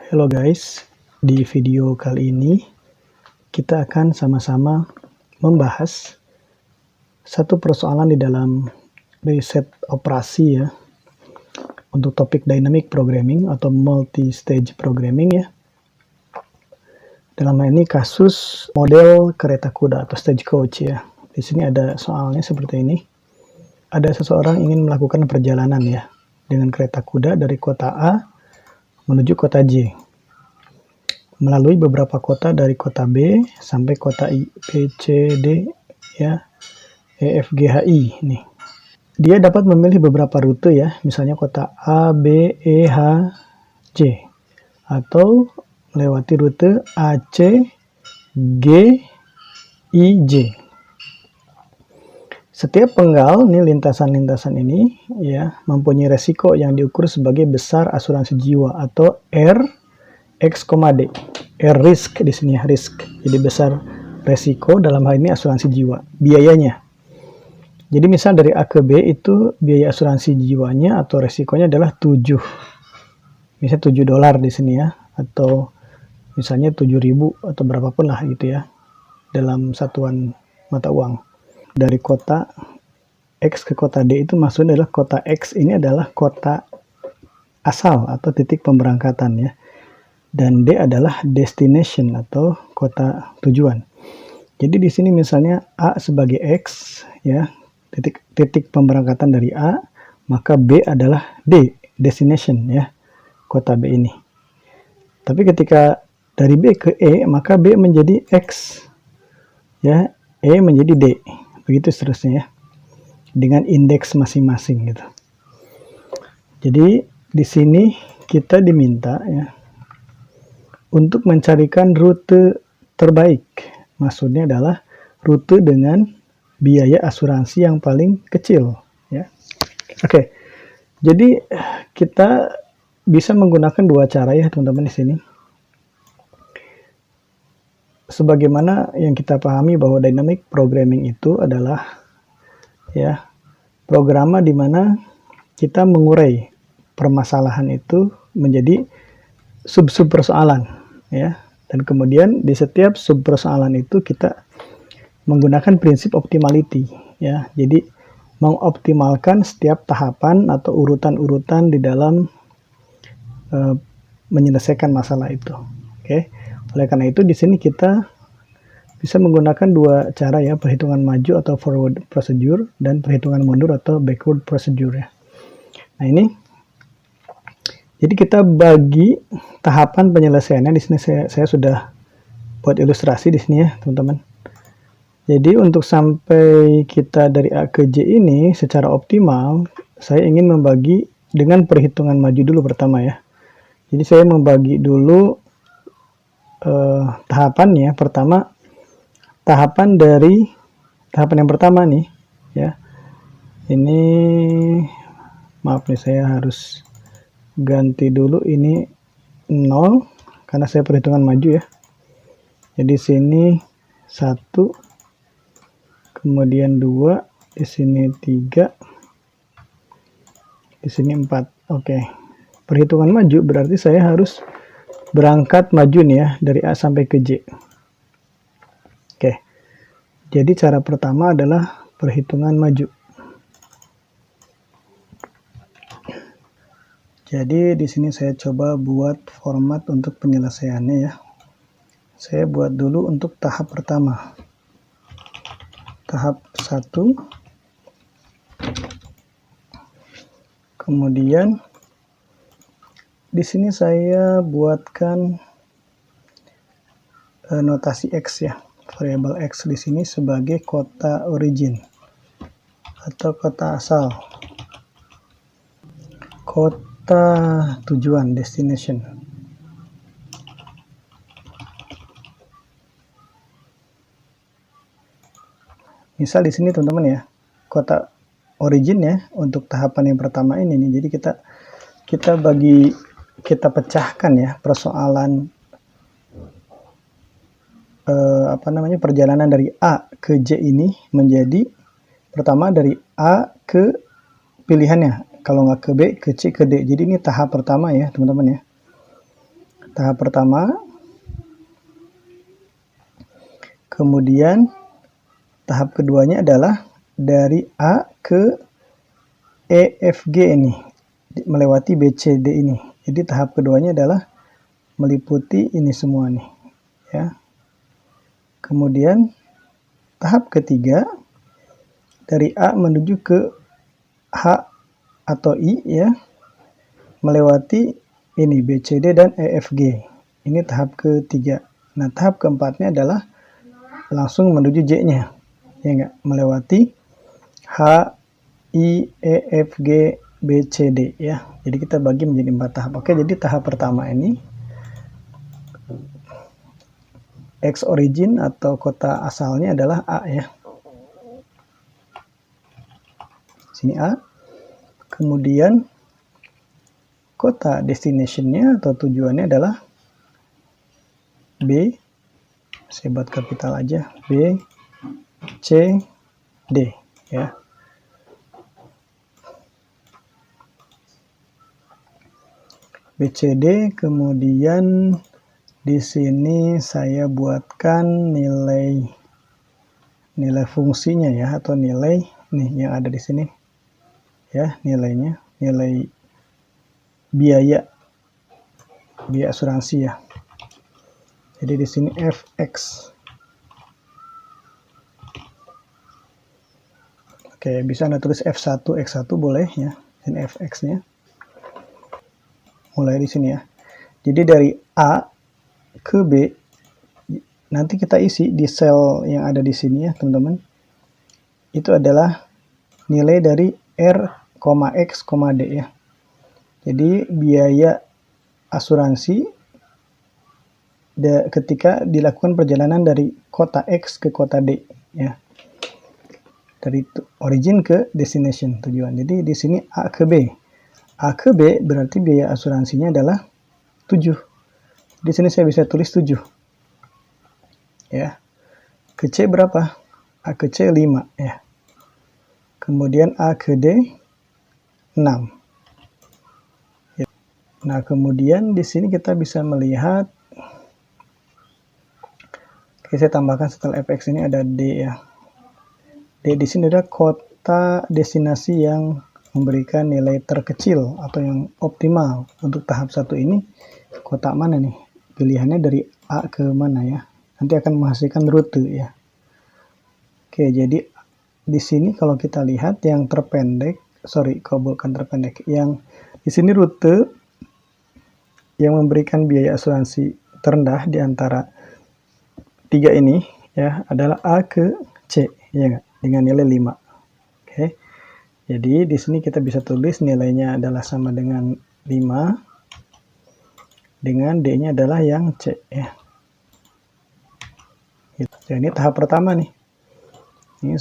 Halo guys, di video kali ini kita akan sama-sama membahas satu persoalan di dalam riset operasi ya, untuk topik dynamic programming atau multi-stage programming ya. Dalam hal ini kasus model kereta kuda atau stagecoach ya. Di sini ada soalnya seperti ini. Ada seseorang ingin melakukan perjalanan ya dengan kereta kuda dari kota A menuju kota J, melalui beberapa kota dari kota B sampai kota I, B, C, D, ya, E, F, G, H, I. Nih. Dia dapat memilih beberapa rute ya, misalnya kota A, B, E, H, J. Atau melewati rute A, C, G, I, J. Setiap penggal, nih lintasan-lintasan ini ya, mempunyai resiko yang diukur sebagai besar asuransi jiwa atau R X, D. R risk di sini ya, risk. Jadi besar resiko, dalam hal ini asuransi jiwa. Biayanya. Jadi misal dari A ke B itu biaya asuransi jiwanya atau resikonya adalah 7. Misalnya $7 di sini ya, atau misalnya 7.000 atau berapapun lah gitu ya, dalam satuan mata uang. Dari kota X ke kota D itu maksudnya adalah kota X ini adalah kota asal atau titik pemberangkatan ya. Dan D adalah destination atau kota tujuan. Jadi di sini misalnya A sebagai X ya, titik pemberangkatan dari A, maka B adalah D, destination ya, kota B ini. Tapi ketika dari B ke E, maka B menjadi X ya, E menjadi D. Begitu seterusnya ya, dengan indeks masing-masing gitu. Jadi di sini kita diminta ya untuk mencarikan rute terbaik. Maksudnya adalah rute dengan biaya asuransi yang paling kecil ya. Oke. Jadi kita bisa menggunakan dua cara ya teman-teman di sini. Sebagaimana yang kita pahami bahwa dynamic programming itu adalah ya programa di mana kita mengurai permasalahan itu menjadi sub-sub persoalan ya, dan kemudian di setiap sub persoalan itu kita menggunakan prinsip optimality ya. Jadi mengoptimalkan setiap tahapan atau urutan-urutan di dalam menyelesaikan masalah itu. Oke. Oleh karena itu di sini kita bisa menggunakan dua cara ya, perhitungan maju atau forward procedure dan perhitungan mundur atau backward procedure ya. Nah ini, jadi kita bagi tahapan penyelesaiannya di sini saya sudah buat ilustrasi di sini ya teman-teman. Jadi untuk sampai kita dari A ke J ini secara optimal, saya ingin membagi dengan perhitungan maju dulu pertama ya. Jadi saya membagi dulu tahapannya. Pertama, tahapan yang pertama nih ya. Ini maaf nih, saya harus ganti dulu ini 0 karena saya perhitungan maju ya. Jadi sini 1, kemudian 2, di sini 3, di sini 4. Oke. Perhitungan maju berarti saya harus berangkat maju nih ya, dari A sampai ke J. Oke. Jadi cara pertama adalah perhitungan maju. Jadi di sini saya coba buat format untuk penyelesaiannya ya. Saya buat dulu untuk tahap pertama. Tahap 1. Kemudian di sini saya buatkan notasi X ya. Variabel X di sini sebagai kota origin atau kota asal. Kota tujuan, destination. Misal di sini teman-teman ya, kota origin ya untuk tahapan yang pertama ini nih. Jadi kita pecahkan ya persoalan perjalanan dari A ke J ini menjadi pertama dari A ke pilihannya, kalau nggak ke B, ke C, ke D. Jadi ini tahap pertama ya teman-teman ya. tahap pertama. Kemudian tahap keduanya adalah dari A ke E, F, G ini, melewati B, C, D ini. Jadi tahap keduanya adalah meliputi ini semua nih, ya. Kemudian tahap ketiga dari A menuju ke H atau I, ya, melewati ini B, C, D dan E, F, G. Ini tahap ketiga. Nah, tahap keempatnya adalah langsung menuju J-nya, ya enggak, melewati H, I, E, F, G, B, C, D, ya. Jadi kita bagi menjadi 4 tahap. Oke, jadi tahap pertama ini X origin atau kota asalnya adalah A, ya. Sini A. Kemudian kota destination-nya atau tujuannya adalah B. Saya buat kapital aja, B, C, D, ya. B, C, D. Kemudian di sini saya buatkan nilai fungsinya, ya, atau nilai nih yang ada di sini, ya, nilainya, nilai biaya asuransi, ya. Jadi di sini fx. Oke, bisa Anda tulis F1, X1 boleh, ya. Dan fx-nya. Mulai di sini, ya. Jadi dari A ke B nanti kita isi di sel yang ada di sini, ya, teman-teman. Itu adalah nilai dari R, X, D, ya. Jadi biaya asuransi ketika dilakukan perjalanan dari kota X ke kota D, ya. Dari origin ke destination, tujuan. Jadi di sini A ke B. A ke B berarti biaya asuransinya adalah 7. Di sini saya bisa tulis 7. Ya. Ke C berapa? A ke C 5, ya. Kemudian A ke D 6. Ya. Nah, kemudian di sini kita bisa melihat, oke, saya tambahkan setelah fx ini ada D, ya. D di sini ada kota destinasi yang memberikan nilai terkecil atau yang optimal untuk tahap 1 ini. Kota mana nih? Pilihannya dari A ke mana, ya. Nanti akan menghasilkan rute, ya. Oke, jadi di sini kalau kita lihat yang terpendek, bukan terpendek, yang di sini rute yang memberikan biaya asuransi terendah di antara 3 ini, ya, adalah A ke C, ya enggak? Dengan nilai 5. Oke. Jadi di sini kita bisa tulis nilainya adalah sama dengan 5 dengan D-nya adalah yang C, ya. Jadi ini tahap pertama nih. Ini.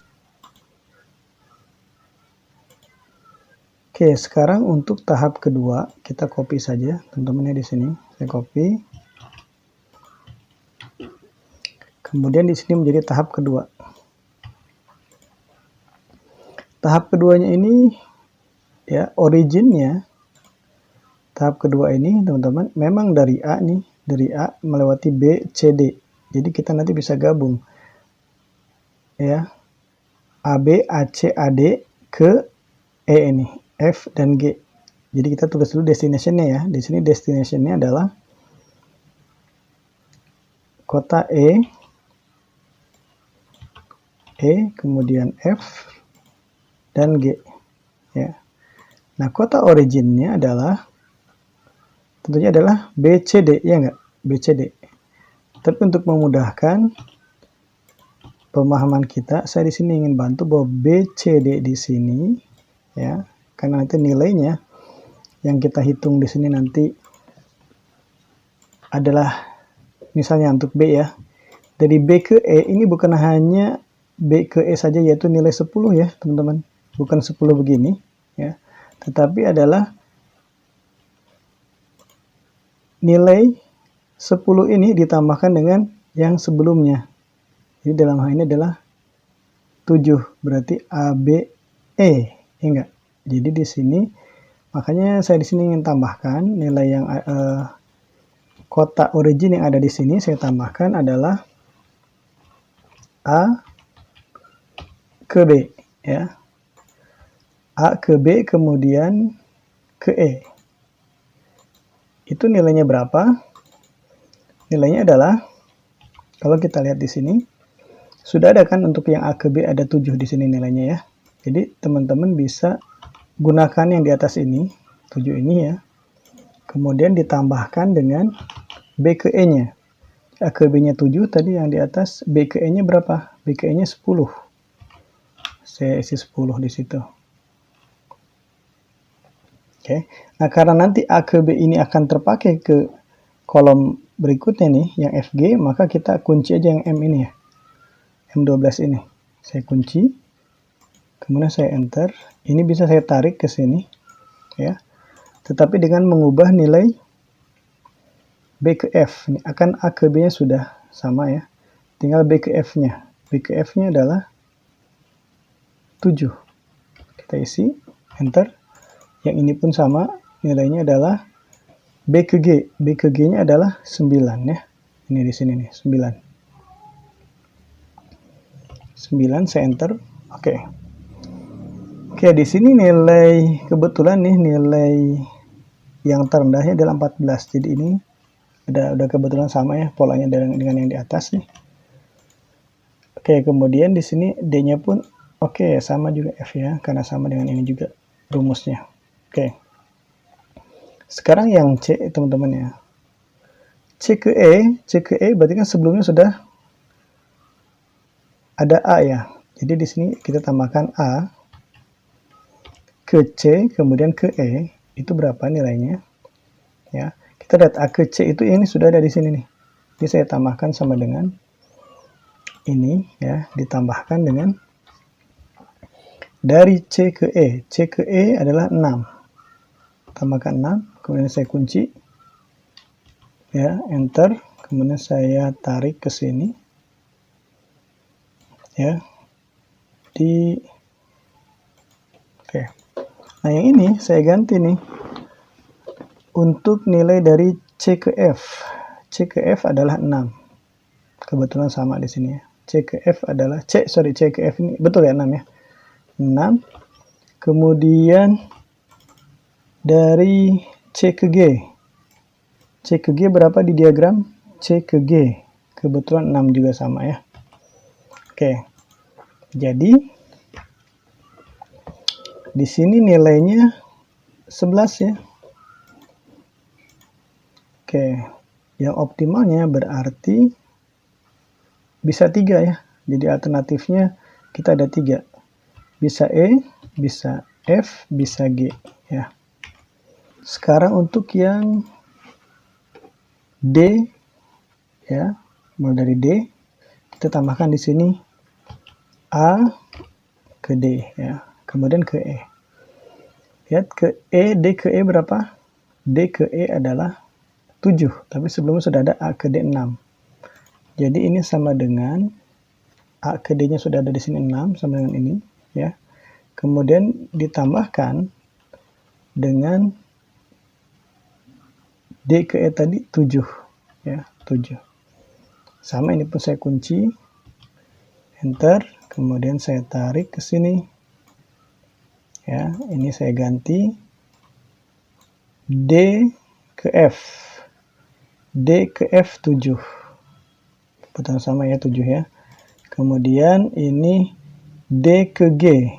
Oke, sekarang untuk tahap kedua kita copy saja, teman-teman, ya, di sini. Saya copy. Kemudian di sini menjadi tahap kedua. Tahap keduanya ini, ya, originnya tahap kedua ini, teman-teman, memang dari A nih, dari A melewati B, C, D. Jadi kita nanti bisa gabung, ya, AB, AC, AD ke E ini, F dan G. Jadi kita tulis dulu destination-nya, ya. Di sini destination-nya adalah kota E, kemudian F dan G, ya. Nah, kota originnya adalah tentunya adalah BCD, ya enggak? BCD. Tapi untuk memudahkan pemahaman kita, saya di sini ingin bantu bahwa BCD di sini, ya, karena nanti nilainya yang kita hitung di sini nanti adalah misalnya untuk B, ya. Dari B ke E ini bukan hanya B ke E saja, yaitu nilai 10, ya, teman-teman. Bukan 10 begini, ya. Tetapi adalah nilai 10 ini ditambahkan dengan yang sebelumnya. Jadi dalam hal ini adalah 7, berarti A, B, E, ya enggak? Jadi di sini, makanya saya di sini ingin tambahkan nilai yang kotak origin yang ada di sini saya tambahkan adalah A ke B, ya. A ke B kemudian ke E. Itu nilainya berapa? Nilainya adalah, kalau kita lihat di sini, sudah ada kan untuk yang A ke B ada 7 di sini nilainya ya. Jadi teman-teman bisa gunakan yang di atas ini, 7 ini ya. Kemudian ditambahkan dengan B ke E-nya. A ke B-nya 7, tadi yang di atas B ke E-nya berapa? B ke E-nya 10. Saya isi 10 di situ. Oke. Nah, karena nanti A ke B ini akan terpakai ke kolom berikutnya nih, yang FG, maka kita kunci aja yang M ini ya. M12 ini. Saya kunci. Kemudian saya enter. Ini bisa saya tarik ke sini. Ya. Tetapi dengan mengubah nilai B ke F. Ini akan A ke B-nya sudah sama ya. Tinggal B ke F-nya. B ke F-nya adalah 7. Kita isi. Enter. Yang ini pun sama. Nilainya adalah B ke G. B ke G-nya adalah 9 ya. Ini di sini nih, 9. 9 saya enter. Oke. Oke, di sini nilai kebetulan nih nilai yang terendahnya adalah 14. Jadi ini udah kebetulan sama ya polanya dengan yang di atas nih. Oke, kemudian di sini D-nya pun oke, sama juga F ya, karena sama dengan ini juga rumusnya. Oke. Sekarang yang C, teman-teman ya. C ke E berarti kan sebelumnya sudah ada A ya. Jadi di sini kita tambahkan A ke C kemudian ke E, itu berapa nilainya? Ya. Kita lihat A ke C itu ini sudah ada di sini nih. Jadi saya tambahkan sama dengan ini ya, ditambahkan dengan dari C ke E. C ke E adalah 6. Tambahkan 6, kemudian saya kunci. Ya, enter, kemudian saya tarik ke sini. Ya. Oke. Nah, yang ini saya ganti nih. Untuk nilai dari C ke F. C ke F adalah 6. Kebetulan sama di sini ya. C ke F adalah C ke F ini betul ya 6 ya. 6. Kemudian dari C ke G. C ke G berapa di diagram? C ke G. Kebetulan 6 juga sama ya. Oke. Jadi di sini nilainya 11 ya. Oke. Yang optimalnya berarti bisa 3 ya. Jadi alternatifnya kita ada 3. Bisa E, bisa F, bisa G ya. Sekarang untuk yang D ya, mulai dari D kita tambahkan di sini A ke D ya, kemudian ke E. Lihat ke E, D ke E berapa? D ke E adalah 7, tapi sebelumnya sudah ada A ke D 6. Jadi ini sama dengan A ke D-nya sudah ada di sini 6 sama dengan ini ya. Kemudian ditambahkan dengan D ke E tadi 7 ya, 7. Sama, ini pun saya kunci. Enter, kemudian saya tarik ke sini. Ya, ini saya ganti D ke F. D ke F 7. Kebetulan sama ya 7 ya. Kemudian ini D ke G.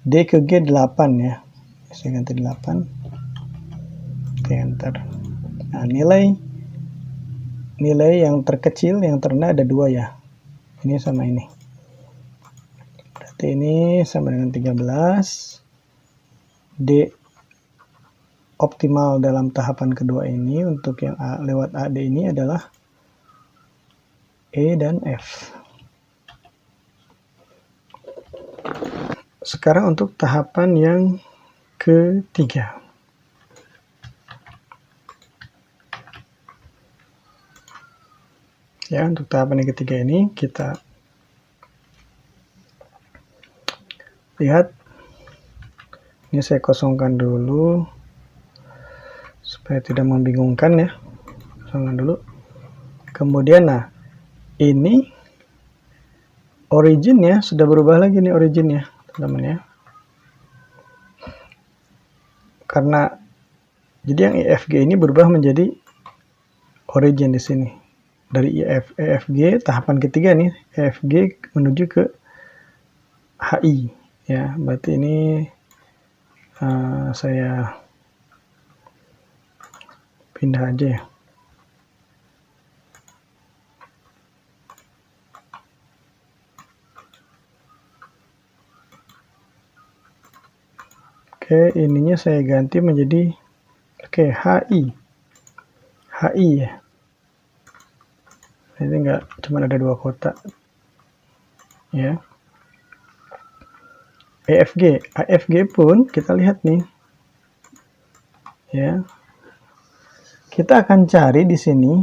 D ke G 8 ya. Saya ganti 8. Oke, enter. Nah, nilai yang terkecil, yang terendah ada 2 ya. Ini sama ini. Berarti ini sama dengan 13. D optimal dalam tahapan kedua ini untuk yang A lewat AD ini adalah E dan F. Sekarang untuk tahapan yang ketiga. Ya, untuk tahapan yang ketiga ini kita lihat. Ini saya kosongkan dulu supaya tidak membingungkan ya. kosongkan dulu. Kemudian nah, ini originnya sudah berubah lagi nih originnya, teman-teman ya. Karena jadi yang EFG ini berubah menjadi origin di sini. Dari EFG tahapan ketiga nih, EFG menuju ke HI ya. Berarti ini saya pindah aja ya. Oke, ininya saya ganti menjadi HI ya. Ini enggak cuma ada 2 kotak ya. AFG pun kita lihat nih ya. Kita akan cari di sini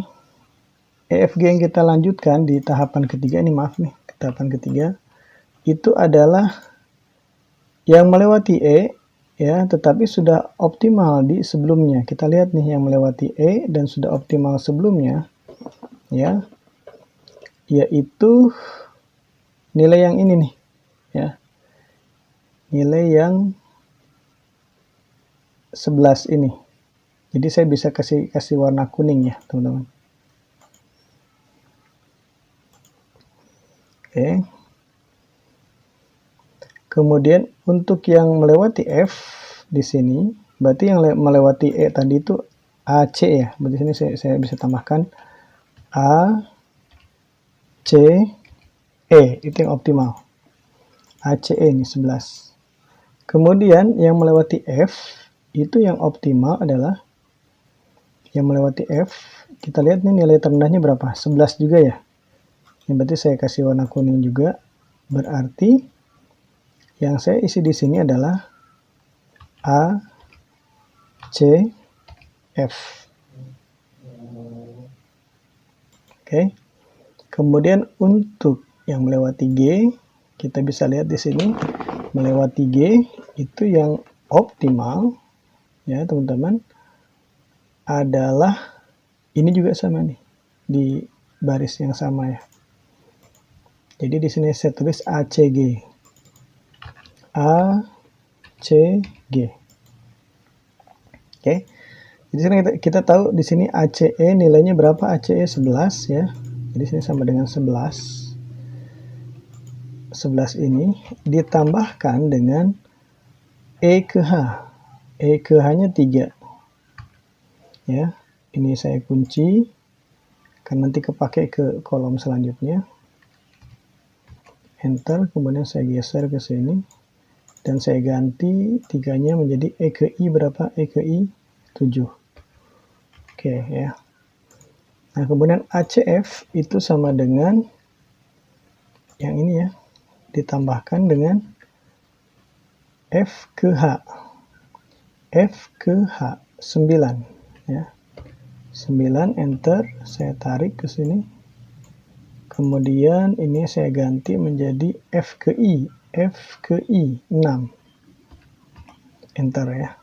EFG yang kita lanjutkan di tahapan ketiga ini, maaf nih, tahapan ketiga itu adalah yang melewati E ya, tetapi sudah optimal di sebelumnya. Kita lihat nih yang melewati E dan sudah optimal sebelumnya ya, yaitu nilai yang ini nih ya, nilai yang 11 ini. Jadi saya bisa kasih warna kuning ya teman-teman. Oke. Kemudian untuk yang melewati F di sini, berarti yang melewati E tadi itu AC ya. Berarti sini saya bisa tambahkan A, C, E, itu yang optimal. ACE ini 11. Kemudian yang melewati F, itu yang optimal adalah yang melewati F, kita lihat nih nilai terendahnya berapa? 11 juga ya. Ini berarti saya kasih warna kuning juga. Berarti yang saya isi di sini adalah A, C, F. Oke. Kemudian untuk yang melewati G, kita bisa lihat di sini melewati G itu yang optimal ya teman-teman adalah ini juga sama nih di baris yang sama ya. Jadi di sini saya tulis ACG. ACG. Oke. Jadi sini kita tahu di sini ACE nilainya berapa? ACE 11 ya. Jadi sini sama dengan 11. 11 ini ditambahkan dengan E ke H. E ke H-nya 3. Ya. Ini saya kunci kan nanti kepake ke kolom selanjutnya. Enter, kemudian saya geser ke sini dan saya ganti 3-nya menjadi E ke I berapa? E ke I 7. Oke ya. Nah, kemudian ACF itu sama dengan yang ini ya, ditambahkan dengan F ke H. F ke H 9 ya. 9, enter, saya tarik ke sini. Kemudian ini saya ganti menjadi F ke I. F ke I 6. Enter ya.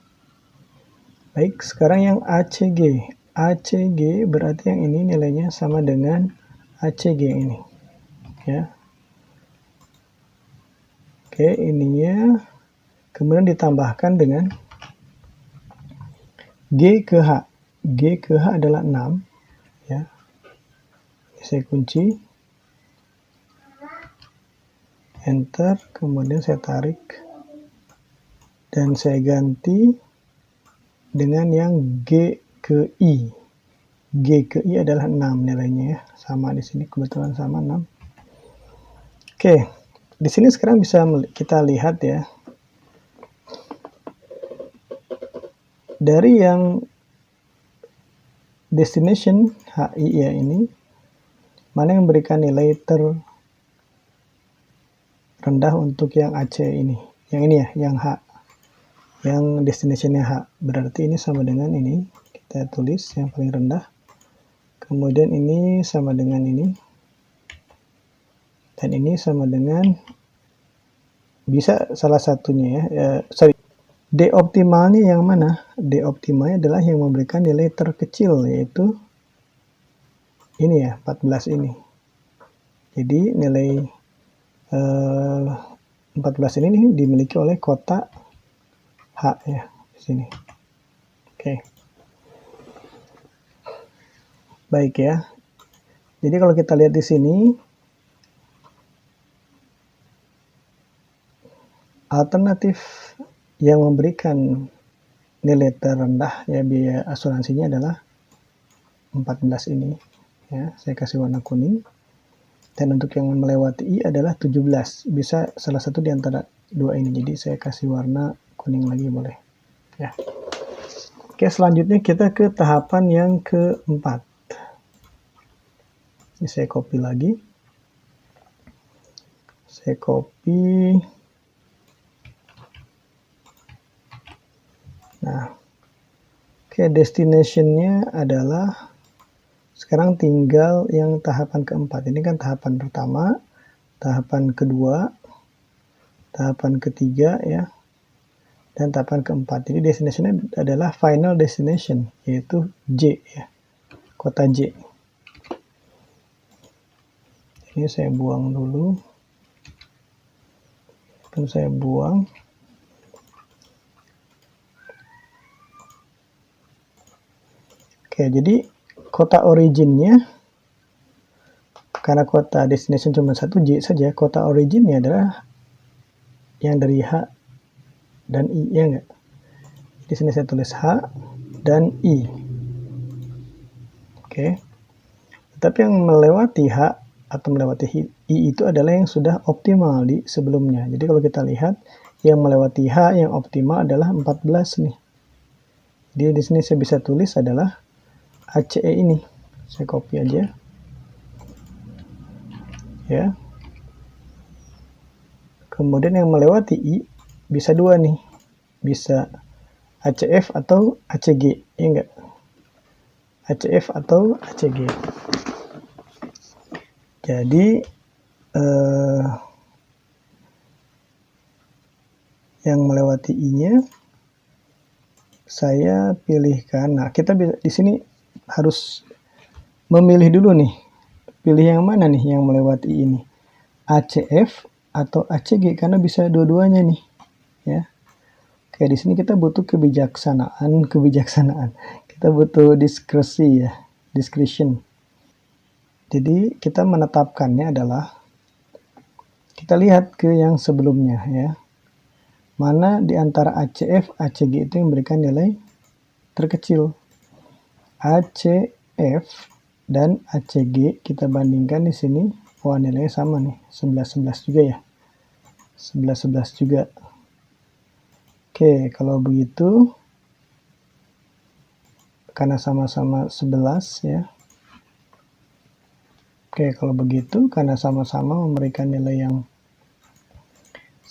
Baik, sekarang yang ACG. ACG berarti yang ini nilainya sama dengan ACG yang ini. Ya. Oke, ininya kemudian ditambahkan dengan G ke H. G ke H adalah 6. Ya. Ini saya kunci. Enter, kemudian saya tarik dan saya ganti dengan yang G ke I. G ke I adalah 6 nilainya ya. Sama di sini kebetulan sama 6. Oke, di sini sekarang bisa kita lihat ya. Dari yang destination HI ya ini, mana yang memberikan nilai rendah untuk yang AC ini. Yang ini ya, yang H. Yang destinationnya H. Berarti ini sama dengan ini. Kita tulis yang paling rendah. Kemudian ini sama dengan ini. Dan ini sama dengan, bisa salah satunya ya. D optimalnya yang mana? D optimalnya adalah yang memberikan nilai terkecil, yaitu ini ya, 14 ini. Jadi nilai 14 ini nih dimiliki oleh kotak H ya, di sini. Oke. Baik ya. Jadi kalau kita lihat di sini, alternatif yang memberikan nilai terendah ya biaya asuransinya adalah 14 ini ya, saya kasih warna kuning. Dan untuk yang melewati I adalah 17, bisa salah satu di antara dua ini, jadi saya kasih warna kuning lagi boleh ya. Oke, selanjutnya kita ke tahapan yang keempat. Ini saya copy lagi, saya copy. Nah, oke, destination-nya adalah sekarang tinggal yang tahapan keempat. Ini kan tahapan pertama, tahapan kedua, tahapan ketiga ya, dan tahapan keempat. Jadi destination adalah final destination, yaitu J ya, kota J. Ini saya buang dulu, dan saya buang. Oke, jadi kota originnya, karena kota destination cuma satu J saja, kota originnya adalah yang dari H dan I, ya enggak? Di sini saya tulis H dan I. Oke. Tetapi yang melewati H atau melewati I itu adalah yang sudah optimal di sebelumnya. Jadi kalau kita lihat, yang melewati H yang optimal adalah 14 nih. Jadi di sini saya bisa tulis adalah ACE ini. Saya copy aja. Ya. Kemudian yang melewati I bisa dua nih. Bisa ACF atau ACG, ya enggak? ACF atau ACG. Jadi yang melewati I-nya saya pilihkan. Nah, kita di sini harus memilih dulu nih. Pilih yang mana nih yang melewati I ini? ACF atau ACG, karena bisa dua-duanya nih, ya. Oke, di sini kita butuh kebijaksanaan. Kita butuh diskresi ya, discretion. Jadi kita menetapkannya adalah kita lihat ke yang sebelumnya ya. Mana di antara ACF, ACG itu yang memberikan nilai terkecil. ACF dan ACG kita bandingkan di sini. Wah, nilainya sama nih, 11-11 juga ya. 11-11 juga. Oke, kalau begitu karena sama-sama 11 ya. Oke, kalau begitu karena sama-sama memberikan nilai yang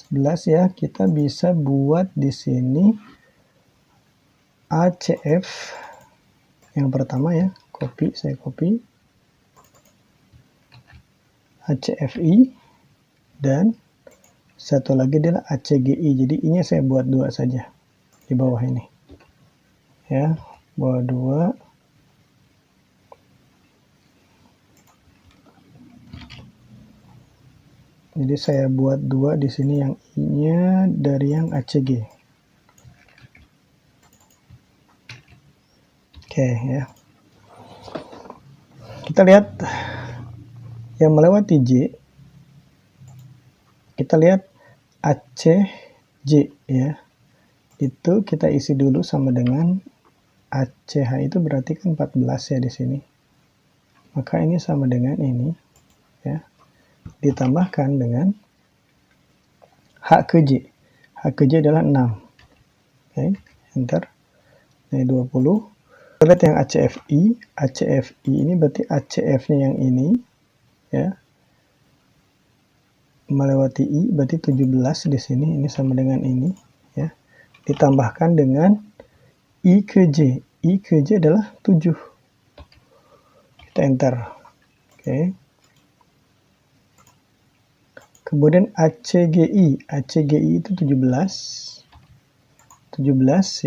11 ya, kita bisa buat di sini ACF yang pertama ya, saya copy ACFI, dan satu lagi adalah ACGI. Jadi I-nya saya buat dua saja di bawah ini ya, bawah dua. Jadi saya buat dua di sini, yang I-nya dari yang ACG. Oke ya. Kita lihat yang melewati J. Kita lihat ACJ ya. Itu kita isi dulu sama dengan ACH, itu berarti kan 14 ya di sini. Maka ini sama dengan ini ya. Ditambahkan dengan H ke J. H ke J adalah 6. Oke, enter. Ini 20. Kita lihat yang ACFI. ACFI ini berarti ACF-nya yang ini ya. Melewati I berarti 17 di sini. Ini sama dengan ini ya. Ditambahkan dengan I ke J. I ke J adalah 7. Kita enter. Oke. Kemudian ACGI. ACGI itu 17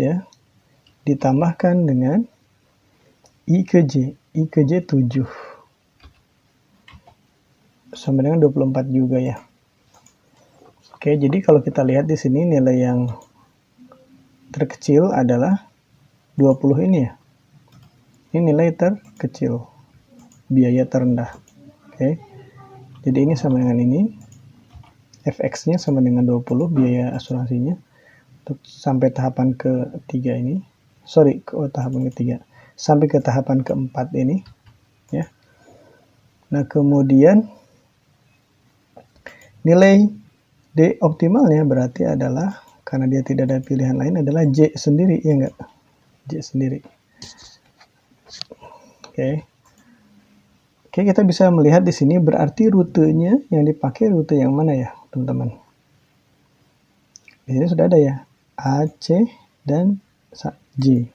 ya. Ditambahkan dengan I ke J. I ke J 7. sama dengan 24 juga ya. Oke, jadi kalau kita lihat di sini nilai yang terkecil adalah 20 ini ya. Ini nilai terkecil, biaya terendah. Oke. Jadi ini sama dengan ini. Fx-nya sama dengan 20 biaya asuransinya. Untuk sampai tahapan ketiga ini. Sorry, tahapan ketiga. Sampai ke tahapan keempat ini ya. Nah, kemudian nilai D optimalnya berarti adalah, karena dia tidak ada pilihan lain, adalah J sendiri, ya enggak? J sendiri. Oke. Oke, kita bisa melihat di sini berarti rutenya yang dipakai rute yang mana ya, teman-teman? Di sini sudah ada ya, A, C, dan J.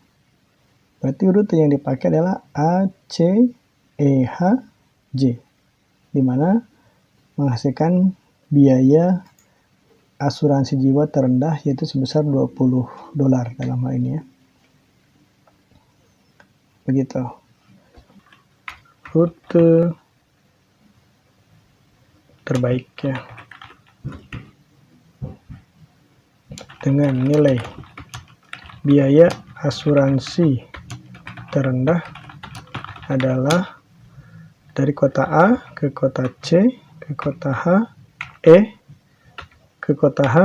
Berarti rute yang dipakai adalah A, C, E, H, J. Di mana menghasilkan biaya asuransi jiwa terendah yaitu sebesar $20 dalam hal ini ya. Begitu. Rute terbaik ya. Dengan nilai biaya asuransi terendah adalah dari kota A ke kota C ke kota H, E ke kota H,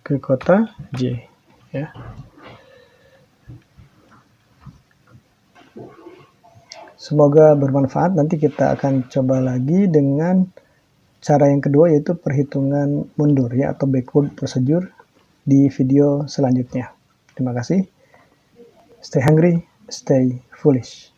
ke kota J ya. Semoga bermanfaat. Nanti kita akan coba lagi dengan cara yang kedua, yaitu perhitungan mundur ya, atau backward procedure di video selanjutnya. Terima kasih. Stay hungry, stay foolish.